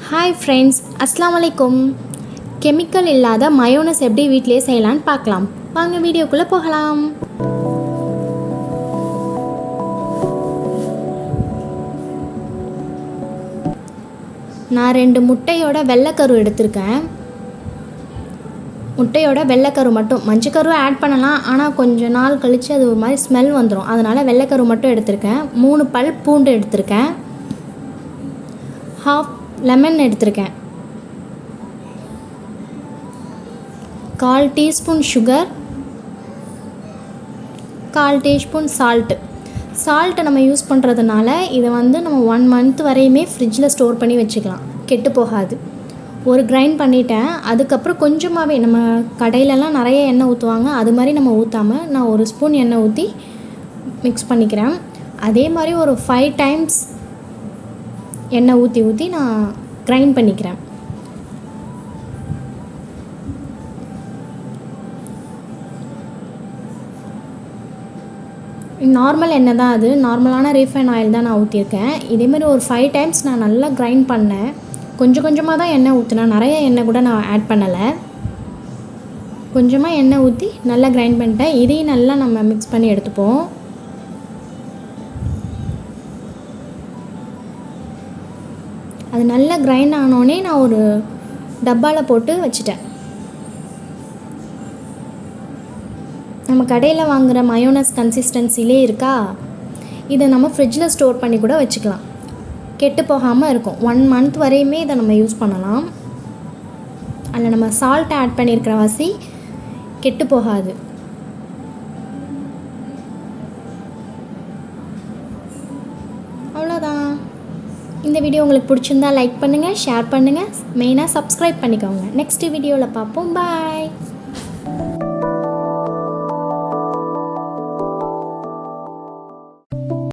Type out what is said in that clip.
Hi friends, அஸ்ஸலாமு அலைக்கும். Chemical இல்லாத மயோனஸ் எப்படி வீட்டிலே செய்யலான்னு பார்க்கலாம். வாங்க வீடியோக்குள்ளே போகலாம். நான் 2 முட்டையோட வெள்ளைக்கரு எடுத்திருக்கேன். முட்டையோட வெள்ளைக்கரு மட்டும், மஞ்சக்கரு ஆட் பண்ணலாம், ஆனால் கொஞ்சம் நாள் கழித்து அது ஒரு மாதிரி ஸ்மெல் வந்துடும். அதனால் வெள்ளைக்கரு மட்டும் எடுத்திருக்கேன். 3 பல் பூண்டு எடுத்திருக்கேன். ஹாஃப் லெமன் எடுத்திருக்கேன். 1/4 டீஸ்பூன் சுகர், 1/4 டீஸ்பூன் சால்ட்டு நம்ம யூஸ் பண்ணுறதுனால இதை நம்ம 1 மந்த் வரையுமே ஃப்ரிட்ஜில் ஸ்டோர் பண்ணி வச்சுக்கலாம், கெட்டு போகாது. ஒரு கிரைண்ட் பண்ணிட்டேன். அதுக்கப்புறம் கொஞ்சமாகவே நம்ம கடையிலலாம் நிறைய எண்ணெய் ஊற்றுவாங்க, அது மாதிரி நம்ம ஊற்றாமல் நான் 1 ஸ்பூன் எண்ணெய் ஊற்றி மிக்ஸ் பண்ணிக்கிறேன். அதே மாதிரி ஒரு 5 டைம்ஸ் எண்ணெய் ஊற்றி நான் கிரைண்ட் பண்ணிக்கிறேன். நார்மல் எண்ணெய் தான், அது நார்மலான ரீஃபைன் ஆயில் தான் நான் ஊற்றியிருக்கேன். இதேமாதிரி ஒரு 5 டைம்ஸ் நான் நல்லா கிரைண்ட் பண்ணேன். கொஞ்சம் கொஞ்சமாக தான் எண்ணெய் ஊற்றினேன், நிறைய எண்ணெய் கூட நான் ஆட் பண்ணலை. கொஞ்சமாக எண்ணெய் ஊற்றி நல்லா கிரைண்ட் பண்ணிட்டேன். இதையும் நல்லா நம்ம மிக்ஸ் பண்ணி எடுத்துப்போம். அது நல்லா கிரைண்ட் ஆனோடனே நான் ஒரு டப்பாவில் போட்டு வச்சுட்டேன். நம்ம கடையில் வாங்குகிற மயோனஸ் கன்சிஸ்டன்சிலே இருக்கா, இதை நம்ம ஃப்ரிட்ஜில் ஸ்டோர் பண்ணி கூட வச்சுக்கலாம், கெட்டு போகாமல் இருக்கும். 1 மந்த் வரையுமே இதை நம்ம யூஸ் பண்ணலாம். அதில் நம்ம சால்ட் ஆட் பண்ணியிருக்கிற வாசி கெட்டு போகாது. அவ்வளோதான். இந்த வீடியோ உங்களுக்கு பிடிச்சிருந்தா லைக் பண்ணுங்கள், ஷேர் பண்ணுங்கள், மெயினாக சப்ஸ்கிரைப் பண்ணிக்கோங்க. நெக்ஸ்ட் வீடியோவில் பார்ப்போம். பாய்.